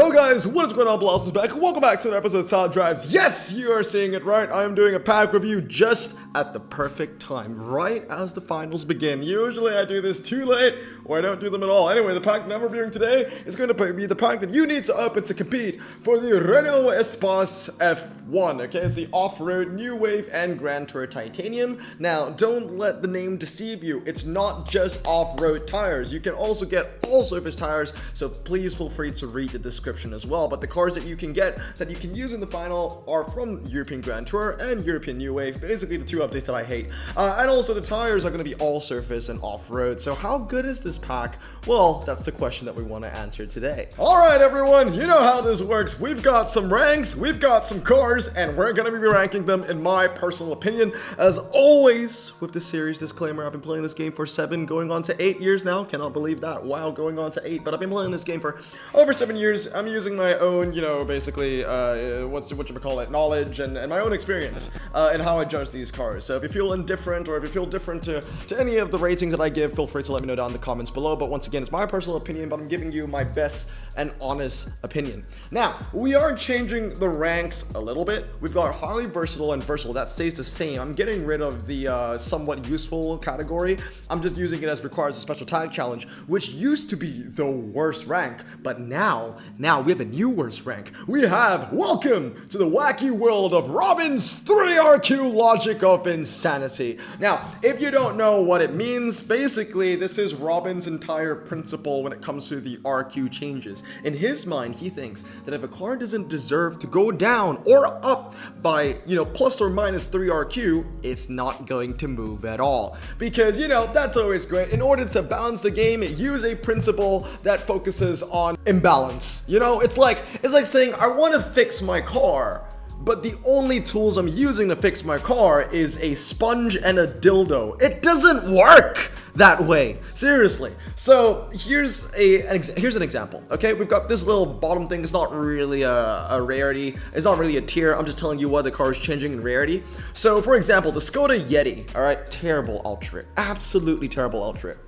Yo guys, what is going on? Blobs is back. Welcome back to an episode of Top Drives. Yes, you are seeing it right. I am doing a pack review just at the perfect time, right as the finals begin. Usually I do this too late, or I don't do them at all. Anyway, the pack that I'm reviewing today is going to be the pack that you need to open to compete for the Renault Espace F1. Okay, it's the off-road, new wave, and Grand Tour Titanium. Now, don't let the name deceive you. It's not just off-road tires. You can also get all-surface tires, so please feel free to read the description as well. But the cars that you can get, that you can use in the final, are from European Grand Tour and European New Wave, basically the two updates that I hate. And also the tires are going to be all-surface and off-road. So how good is this pack? Well, that's the question that we want to answer today. Alright everyone, you know how this works. We've got some ranks, we've got some cars, and we're going to be ranking them in my personal opinion. As always, with the series disclaimer, I've been playing this game for 7, going on to 8 years now. Cannot believe that. Wow, going on to 8. But I've been playing this game for over 7 years. I'm using my own, basically, whatchamacallit, knowledge and my own experience in how I judge these cars. So if you feel indifferent or if you feel different to any of the ratings that I give, feel free to let me know down in the comments below. But once again, it's my personal opinion, but I'm giving you my best and honest opinion. Now, we are changing the ranks a little bit. We've got highly versatile and versatile. That stays the same. I'm getting rid of the somewhat useful category. I'm just using it as requires a special tag challenge, which used to be the worst rank, but now we have a new worst rank. We have welcome to the wacky world of Robin's 3RQ logic of insanity. Now, if you don't know what it means, basically this is Robin's entire principle when it comes to the RQ changes. In his mind, he thinks that if a car doesn't deserve to go down or up by, plus or minus 3RQ, it's not going to move at all. Because, that's always great. In order to balance the game, use a principle that focuses on imbalance. It's like saying, I want to fix my car, but the only tools I'm using to fix my car is a sponge and a dildo. It doesn't work that way. Seriously. So here's an example. Okay, we've got this little bottom thing. It's not really a rarity. It's not really a tier. I'm just telling you what the car is changing in rarity. So for example, the Skoda Yeti. All right, terrible ultra, absolutely terrible ultra.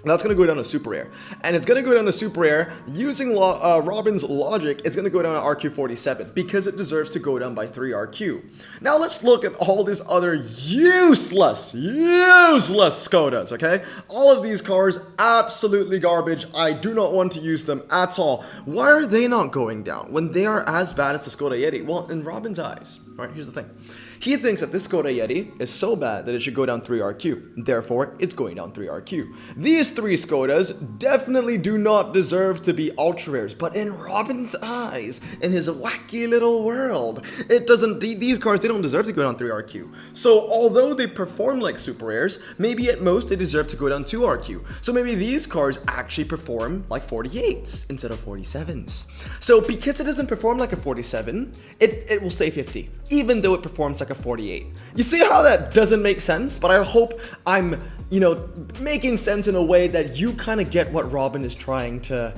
That's going to go down to super rare, and it's going to go down to super rare using Robin's logic. It's going to go down to RQ47 because it deserves to go down by 3RQ. Now let's look at all these other useless Skodas. Okay, all of these cars absolutely garbage. I do not want to use them at all. Why are they not going down when they are as bad as the Skoda Yeti? Well, in Robin's eyes, right? Here's the thing. He thinks that this Skoda Yeti is so bad that it should go down 3RQ. Therefore, it's going down 3RQ. These 3 Skodas definitely do not deserve to be ultra rares, but in Robin's eyes, in his wacky little world, it doesn't. These cars, they don't deserve to go down 3RQ. So, although they perform like super rares, maybe at most they deserve to go down 2RQ. So maybe these cars actually perform like 48s instead of 47s. So because it doesn't perform like a 47, it will stay 50, even though it performs like a 48. You see how that doesn't make sense? But I hope I'm, making sense in a way that you kind of get what Robin is trying to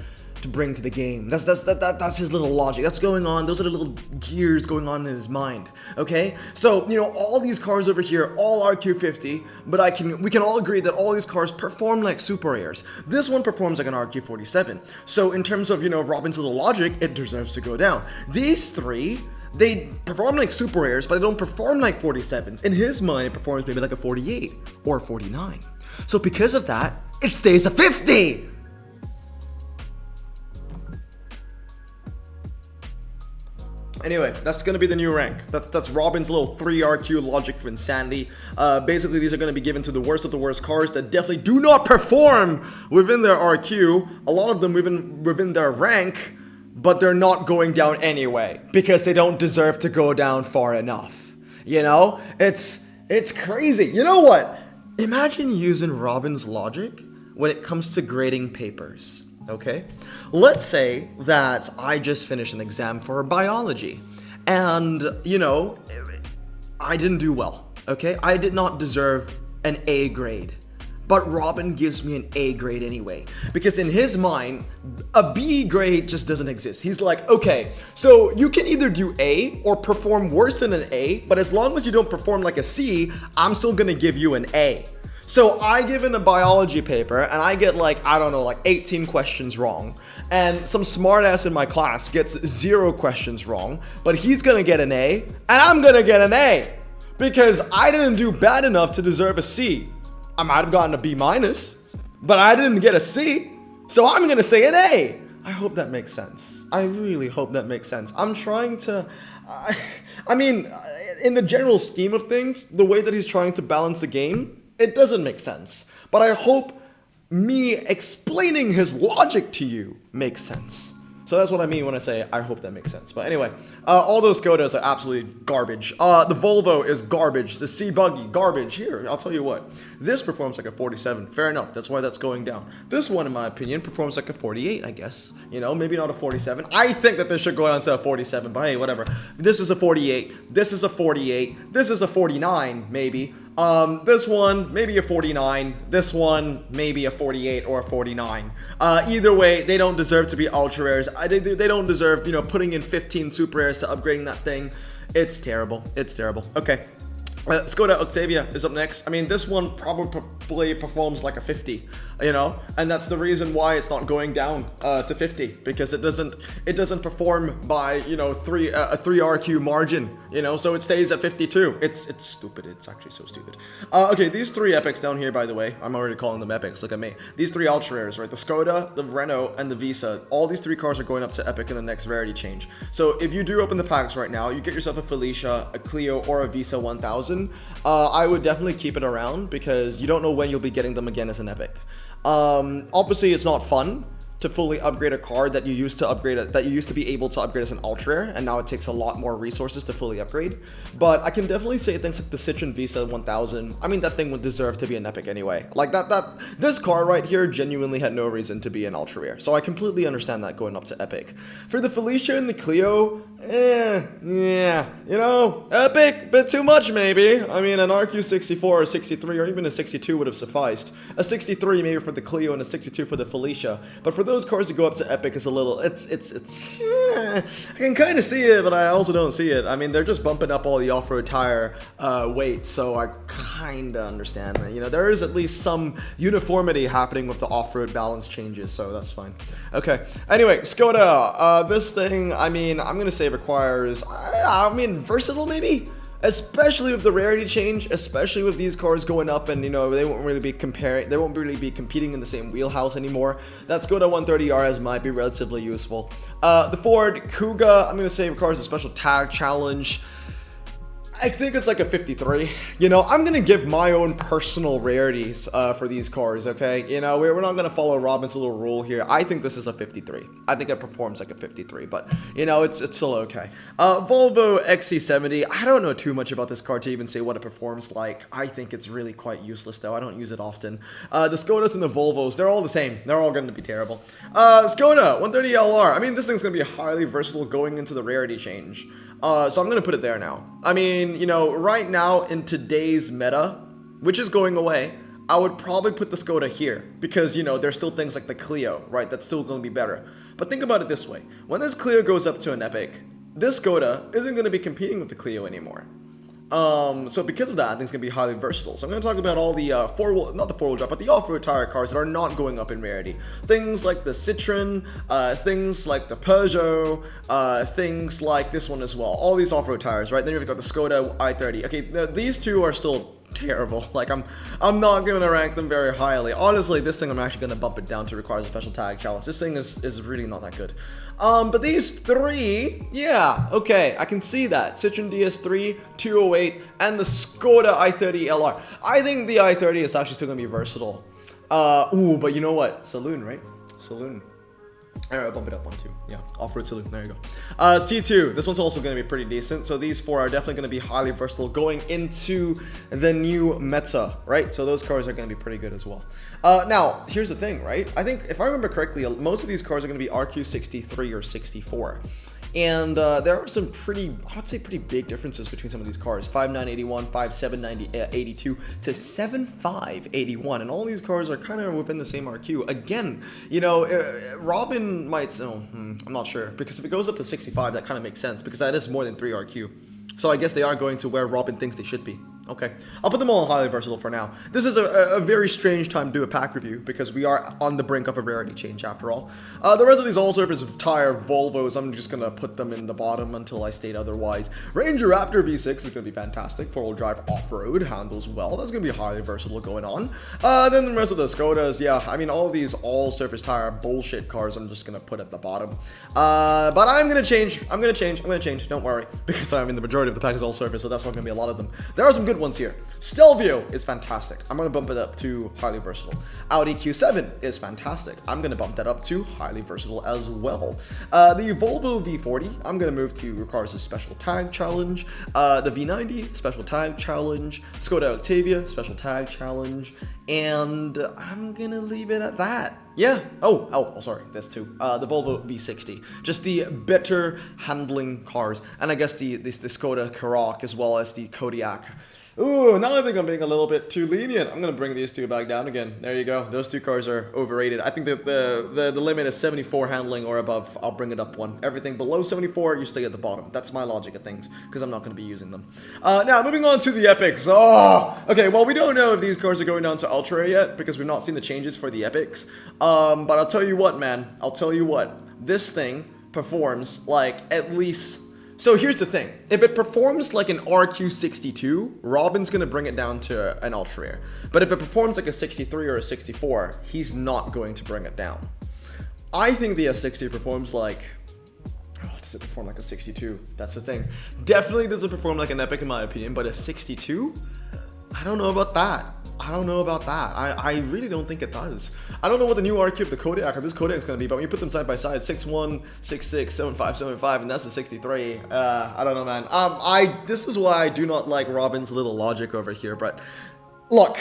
bring to the game. That's his little logic. That's going on. Those are the little gears going on in his mind. Okay? So, all these cars over here, all RQ50, but we can all agree that all these cars perform like super rares. This one performs like an RQ47. So in terms of, Robin's little logic, it deserves to go down. These 3, they perform like super rares, but they don't perform like 47s. In his mind, it performs maybe like a 48 or a 49. So because of that, it stays a 50! Anyway, that's going to be the new rank. That's Robin's little 3RQ logic of insanity. Basically, these are going to be given to the worst of the worst cars that definitely do not perform within their RQ. A lot of them within their rank, but they're not going down anyway because they don't deserve to go down far enough. It's crazy. You know what? Imagine using Robin's logic when it comes to grading papers. Okay? Let's say that I just finished an exam for biology and, I didn't do well. Okay? I did not deserve an A grade. But Robin gives me an A grade anyway. Because in his mind, a B grade just doesn't exist. He's like, okay, so you can either do A or perform worse than an A, but as long as you don't perform like a C, I'm still gonna give you an A. So I give in a biology paper and I get like, I don't know, like 18 questions wrong. And some smartass in my class gets 0 questions wrong, but he's gonna get an A and I'm gonna get an A because I didn't do bad enough to deserve a C. I might have gotten a B minus, but I didn't get a C. So I'm gonna say an A. I hope that makes sense. I really hope that makes sense. I'm trying to, I mean, in the general scheme of things, the way that he's trying to balance the game, it doesn't make sense. But I hope me explaining his logic to you makes sense. So that's what I mean when I say I hope that makes sense. But anyway, all those Skodas are absolutely garbage. The Volvo is garbage. The C-Buggy, garbage. Here, I'll tell you what. This performs like a 47. Fair enough. That's why that's going down. This one, in my opinion, performs like a 48, I guess. You know, maybe not a 47. I think that this should go down to a 47, but hey, whatever. This is a 48. This is a 48. This is a 49, maybe. This one, maybe a 49. This one, maybe a 48 or a 49. Either way, they don't deserve to be ultra rares. They don't deserve, you know, putting in 15 super rares to upgrading that thing. It's terrible. It's terrible. Okay. Skoda Octavia is up next. I mean, this one probably performs like a 50, you know, and that's the reason why it's not going down to 50, because it doesn't perform by, you know, a 3 RQ margin, you know, so it stays at 52. It's stupid. It's actually so stupid. Okay, these 3 epics down here, by the way, I'm already calling them epics. Look at me. These 3 ultra rares, right? The Skoda, the Renault, and the Visa. All these 3 cars are going up to epic in the next rarity change. So if you do open the packs right now, you get yourself a Felicia, a Clio, or a Visa 1000. I would definitely keep it around because you don't know when you'll be getting them again as an epic. Obviously, it's not fun to fully upgrade a car that you used to upgrade that you used to be able to upgrade as an ultra rare, and now it takes a lot more resources to fully upgrade. But I can definitely say things like the Citroen Visa 1000. I mean, that thing would deserve to be an epic anyway. Like this car right here genuinely had no reason to be an ultra rare, so I completely understand that going up to epic. For the Felicia and the Clio, yeah, you know, epic, bit too much maybe. I mean, an RQ64 or 63 or even a 62 would have sufficed. A 63 maybe for the Clio and a 62 for the Felicia. But for those cars to go up to epic is a little, I can kind of see it, but I also don't see it. I mean, they're just bumping up all the off-road tire weight, so I kind of understand that. You know, there is at least some uniformity happening with the off-road balance changes, so that's fine. Okay, anyway, Skoda, this thing, I mean, I'm gonna say requires, I mean, versatile maybe? Especially with the rarity change, especially with these cars going up, and you know they won't really be competing in the same wheelhouse anymore. That Skoda 130 RS might be relatively useful. The Ford Kuga, I'm gonna say requires a special tag challenge. I think it's like a 53. You know, I'm gonna give my own personal rarities for these cars, okay? You know, we're not gonna follow Robin's little rule here. I think this is a 53. I think it performs like a 53, but you know, it's still okay. Volvo XC70. I don't know too much about this car to even say what it performs like. I think it's really quite useless though. I don't use it often. The Skodas and the Volvos, they're all the same. They're all gonna be terrible. Skoda 130 LR. I mean, this thing's gonna be highly versatile going into the rarity change. So I'm going to put it there now. I mean, you know, right now in today's meta, which is going away, I would probably put the Skoda here because, you know, there's still things like the Clio, right? That's still going to be better. But think about it this way. When this Clio goes up to an epic, this Skoda isn't going to be competing with the Clio anymore. So because of that, I think it's going to be highly versatile. So I'm going to talk about all the not the four-wheel drive, but the off-road tire cars that are not going up in rarity. Things like the Citroen, things like the Peugeot, things like this one as well. All these off-road tires, right? Then you've got the Skoda i30. Okay, these two are still terrible. Like I'm not going to rank them very highly. Honestly, this thing I'm actually going to bump it down to requires a special tag challenge. This thing is really not that good. But these 3, yeah, okay, I can see that. Citroen DS3, 208, and the Skoda i30 LR. I think the i30 is actually still going to be versatile. Ooh, but you know what? Saloon, right? Saloon. Alright, I'll bump it up 1, 2. Yeah, off-road saloon. There you go. C2. This one's also going to be pretty decent. So these 4 are definitely going to be highly versatile going into the new meta, right? So those cars are going to be pretty good as well. Now, here's the thing, right? I think, if I remember correctly, most of these cars are going to be RQ63 or 64. And there are some pretty, I would say pretty big differences between some of these cars. 5.981, 5.782 to 7.581. And all these cars are kind of within the same RQ. Again, you know, Robin might say, I'm not sure. Because if it goes up to 65, that kind of makes sense. Because that is more than 3 RQ. So I guess they are going to where Robin thinks they should be. Okay, I'll put them all highly versatile for now. This is a very strange time to do a pack review because we are on the brink of a rarity change after all. The rest of these all-surface tire Volvos, I'm just going to put them in the bottom until I state otherwise. Ranger Raptor V6 is going to be fantastic. Four-wheel drive off-road, handles well. That's going to be highly versatile going on. Then the rest of the Skodas, yeah, I mean, all of these all-surface tire bullshit cars I'm just going to put at the bottom. But I'm going to change. I'm going to change. Don't worry, because I mean, the majority of the pack is all-surface, so that's not going to be a lot of them. There are some good ones here. Stelvio is fantastic. I'm going to bump it up to highly versatile. Audi Q7 is fantastic. I'm going to bump that up to highly versatile as well. The Volvo V40, I'm going to move to requires a special tag challenge. The V90, special tag challenge. Skoda Octavia, special tag challenge. And I'm going to leave it at that. Yeah. Oh, sorry. That's two. The Volvo V60. Just the better handling cars. And I guess the Skoda Karoq as well as the Kodiaq. Ooh, now I think I'm being a little bit too lenient. I'm going to bring these two back down again. There you go. Those two cars are overrated. I think that the limit is 74 handling or above. I'll bring it up one. Everything below 74, you stay at the bottom. That's my logic of things, because I'm not going to be using them. Now, moving on to the Epics. Oh, okay, well, we don't know if these cars are going down to Ultra yet, because we've not seen the changes for the Epics. But I'll tell you what, man. I'll tell you what. This thing performs like at least... So here's the thing, if it performs like an RQ62, Robin's going to bring it down to an ultra rare. But if it performs like a 63 or a 64, he's not going to bring it down. I think the S60 performs like... Oh, does it perform like a 62? That's the thing. Definitely doesn't perform like an Epic in my opinion, but a 62? I don't know about that. I really don't think it does. I don't know what the new RQ of the Kodiaq or this Kodiaq is going to be, but when you put them side by side, 6'1", 6'6", 7'5", 7'5", and that's a 63. I don't know, man. This is why I do not like Robin's little logic over here, but look.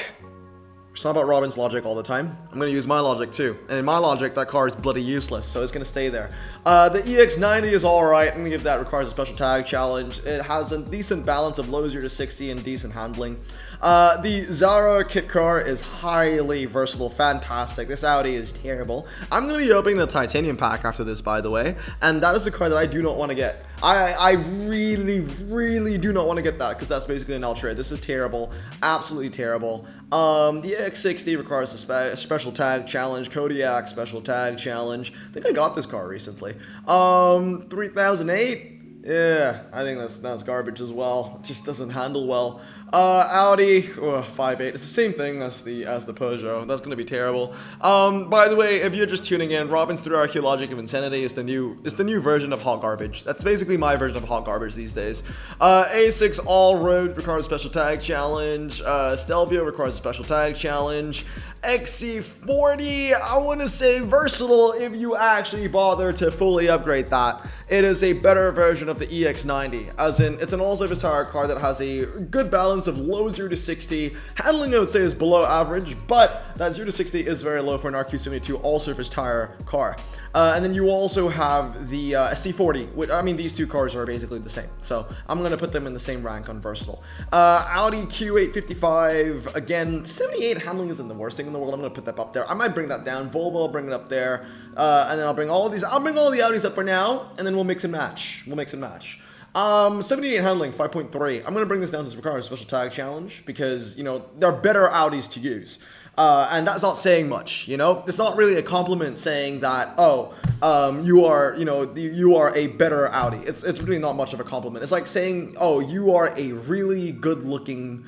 It's not about Robin's logic all the time. I'm going to use my logic too. And in my logic, that car is bloody useless, so it's going to stay there. The EX90 is alright. I'm going to give that requires a special tag challenge. It has a decent balance of low 0 to 60 and decent handling. The Zara kit car is highly versatile, fantastic. This Audi is terrible. I'm going to be opening the titanium pack after this, by the way. And that is the car that I do not want to get. I really do not want to get that, because that's basically an ultra. This is terrible. Absolutely terrible. The X60 requires a special tag challenge. Kodiaq special tag challenge. I think I got this car recently. 3008. Yeah, I think that's garbage as well. It just doesn't handle well. Audi 5.8. It's the same thing as the Peugeot. That's gonna be terrible. By the way, if you're just tuning in, Robin's through archaeologic of insanity is the new version of hot garbage. That's basically my version of hot garbage these days. A6 all road requires a special tag challenge. Stelvio requires a special tag challenge. XC40, I want to say versatile if you actually bother to fully upgrade that. It is a better version of the EX90, as in it's an all-surface tire car that has a good balance of low 0 to 60. Handling, I would say, is below average, but that 0 to 60 is very low for an RQ72 all-surface tire car. And then you also have the SC40, which, I mean, these two cars are basically the same, so I'm going to put them in the same rank on versatile. Audi Q855, again, 78 handling isn't the worst thing in the world. I'm going to put that up there. I might bring that down. Volvo, I'll bring it up there. And then I'll bring all the Audis up for now, and then we'll mix and match. 78 handling, 5.3. I'm going to bring this down to require a special tag challenge because, you know, they're better Audis to use. And that's not saying much, you know? It's not really a compliment saying that, you are a better Audi. It's really not much of a compliment. It's like saying, oh, you are a really good-looking,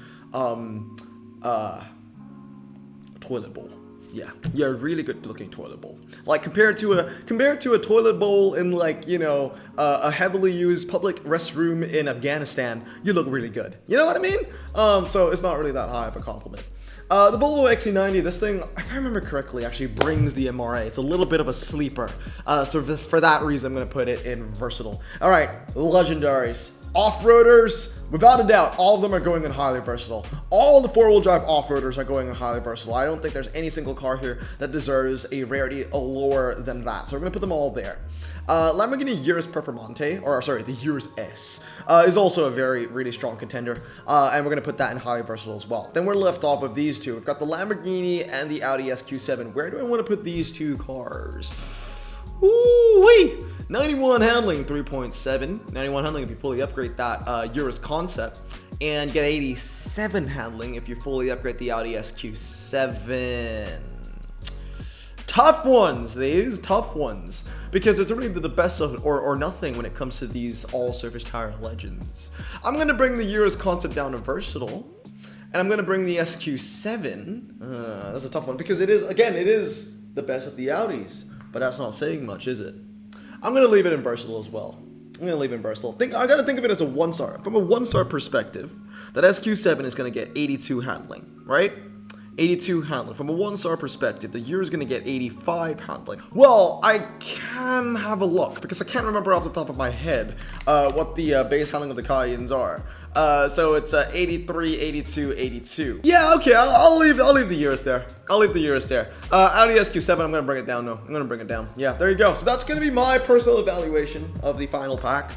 toilet bowl. Yeah, you're a really good looking toilet bowl. Like compared to a toilet bowl in, like, you know, a heavily used public restroom in Afghanistan, you look really good. You know what I mean? So it's not really that high of a compliment. The Volvo XC90, this thing, if I remember correctly, actually brings the MRA. It's a little bit of a sleeper. So for that reason, I'm going to put it in versatile. All right, legendaries. Off-roaders, without a doubt, all of them are going in highly versatile. All the four-wheel drive off-roaders are going in highly versatile. I don't think there's any single car here that deserves a rarity lower than that. So we're going to put them all there. Lamborghini Urus Performante, or sorry, the Urus S, is also a really strong contender. And we're going to put that in highly versatile as well. Then we're left off with these two. We've got the Lamborghini and the Audi SQ7. Where do I want to put these two cars? Ooh-wee! 91 handling, 3.7. 91 handling if you fully upgrade that Urus concept. and get 87 handling if you fully upgrade the Audi SQ7. Tough ones, these tough ones, because it's really the best of or nothing when it comes to these all-surface tire legends. I'm gonna bring the Euros concept down to versatile, and I'm gonna bring the SQ7. That's a tough one because it is the best of the Audis, but that's not saying much, is it? I'm gonna leave it in versatile as well. I'm gonna leave it in versatile. I gotta think of it as a 1-star. From a 1-star perspective, that SQ7 is gonna get 82 handling, right? 82 handling. From a 1-star perspective, the Euro is going to get 85 handling. Well, I can have a look because I can't remember off the top of my head what the base handling of the Cayennes are. So it's 83, 82, 82. Yeah, okay, I'll leave the Euros there. I'll leave the Euros there. Audi SQ7, I'm going to bring it down, though. I'm going to bring it down. Yeah, there you go. So that's going to be my personal evaluation of the final pack.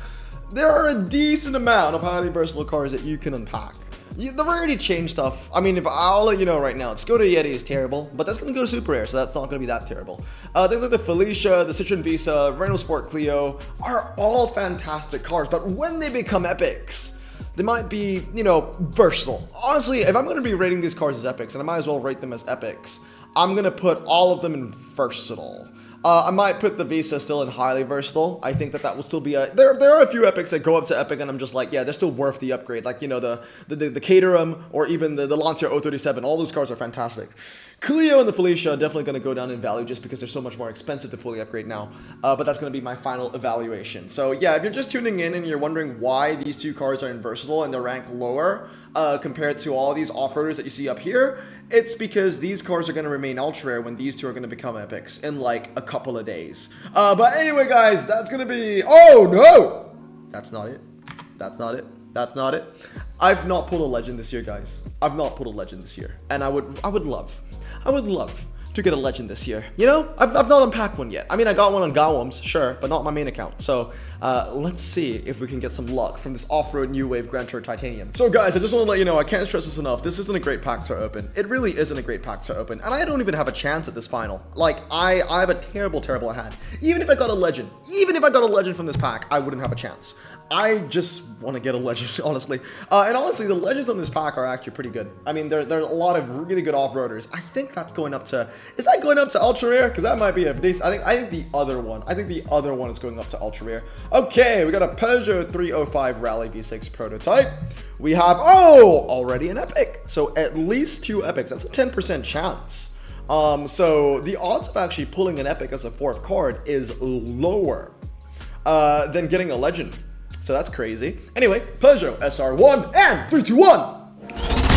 There are a decent amount of highly versatile cars that you can unpack. The rarity change stuff, I mean, I'll let you know right now, Skoda Yeti is terrible, but that's going to go to Super Rare, so that's not going to be that terrible. Things like the Felicia, the Citroen Visa, Renault Sport Clio are all fantastic cars, but when they become epics, they might be, you know, versatile. Honestly, if I'm going to be rating these cars as epics, and I might as well rate them as epics, I'm going to put all of them in versatile. I might put the Visa still in highly versatile. I think that will still be a... There are a few epics that go up to epic, and I'm just like, yeah, they're still worth the upgrade. Like, you know, the Caterham, or even the Lancia 037. All those cars are fantastic. Clio and the Felicia are definitely going to go down in value just because they're so much more expensive to fully upgrade now. But that's going to be my final evaluation. So, yeah, if you're just tuning in and you're wondering why these two cars are in versatile and they're ranked lower compared to all these off-roaders that you see up here, it's because these cars are going to remain ultra rare when these two are going to become epics in like a couple of days. But anyway, guys, that's going to be... Oh, no! That's not it. That's not it. That's not it. I've not pulled a legend this year, guys. I've not pulled a legend this year. And I would love to get a legend this year. You know, I've not unpacked one yet. I mean, I got one on Gawams, sure, but not my main account. So let's see if we can get some luck from this off-road New Wave Grand Tour Titanium. So guys, I just want to let you know, I can't stress this enough. This isn't a great pack to open. It really isn't a great pack to open. And I don't even have a chance at this final. Like, I have a terrible hand. Even if I got a legend from this pack, I wouldn't have a chance. I just want to get a legend, honestly. And honestly, the legends on this pack are actually pretty good. I mean, there's a lot of really good off-roaders. I think that's going up to... Is that going up to ultra rare? Because that might be a decent... I think the other one is going up to ultra rare. Okay, we got a Peugeot 305 Rally V6 prototype. We have... Oh! Already an epic. So at least 2 epics. That's a 10% chance. So the odds of actually pulling an epic as a 4th card is lower than getting a legend. So that's crazy. Anyway, Peugeot SR1 and 321.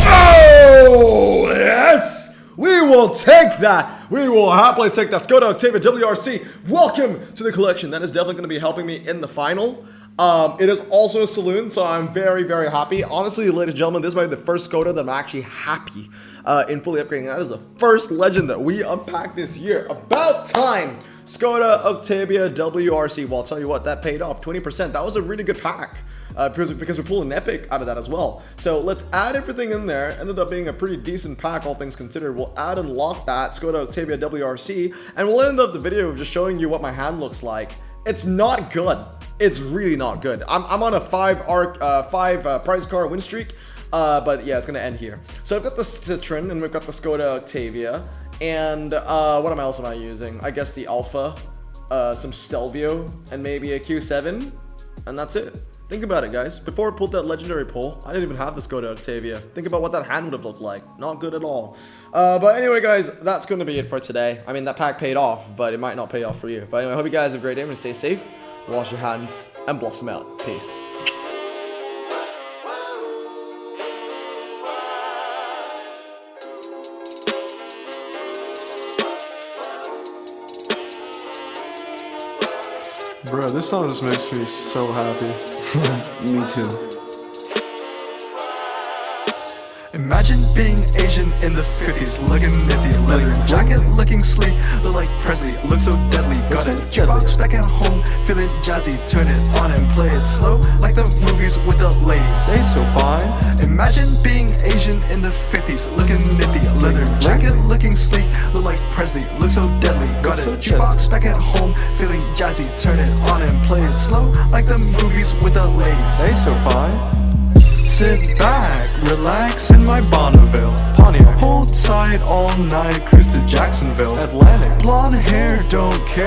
Oh, yes! We will take that. We will happily take that. Skoda Octavia WRC. Welcome to the collection. That is definitely going to be helping me in the final. It is also a saloon, so I'm very, very happy. Honestly, ladies and gentlemen, this might be the first Skoda that I'm actually happy in fully upgrading. That is the first legend that we unpacked this year. About time. Skoda Octavia WRC. Well, I'll tell you what, that paid off 20%. That was a really good pack because we pulled an epic out of that as well. So let's add everything in there. Ended up being a pretty decent pack, all things considered. We'll add and lock that Skoda Octavia WRC, and we'll end up the video of just showing you what my hand looks like. It's not good. It's really not good. I'm on a 5 prize car win streak, but yeah, it's gonna end here. So I've got the Citroen and we've got the Skoda Octavia. And what else am I using? I guess the Alpha, some Stelvio, and maybe a Q7, and that's it. Think about it, guys. Before I pulled that legendary pull, I didn't even have the Skoda Octavia. Think about what that hand would have looked like. Not good at all. But anyway, guys, that's going to be it for today. I mean, that pack paid off, but it might not pay off for you. But anyway, I hope you guys have a great day. Stay safe, wash your hands, and blossom out. Peace. Bro, this song just makes me so happy. Me too. Imagine being Asian in the 50s, looking nifty, leather jacket, looking sleek, look like Presley, look so deadly. Got a jukebox back at home, feeling jazzy, turn it on and play it slow, like the movies with the ladies. They so fine. Imagine being Asian in the 50s, looking nifty, leather jacket, looking sleek, look like Presley, look so deadly. Got a jukebox back at home, feeling jazzy, turn it on and play it slow, like the movies with the ladies. They so fine. sit back, relax in my Bonneville Pontiac. Hold tight all night, cruise to Jacksonville Atlantic. Blonde hair, don't care,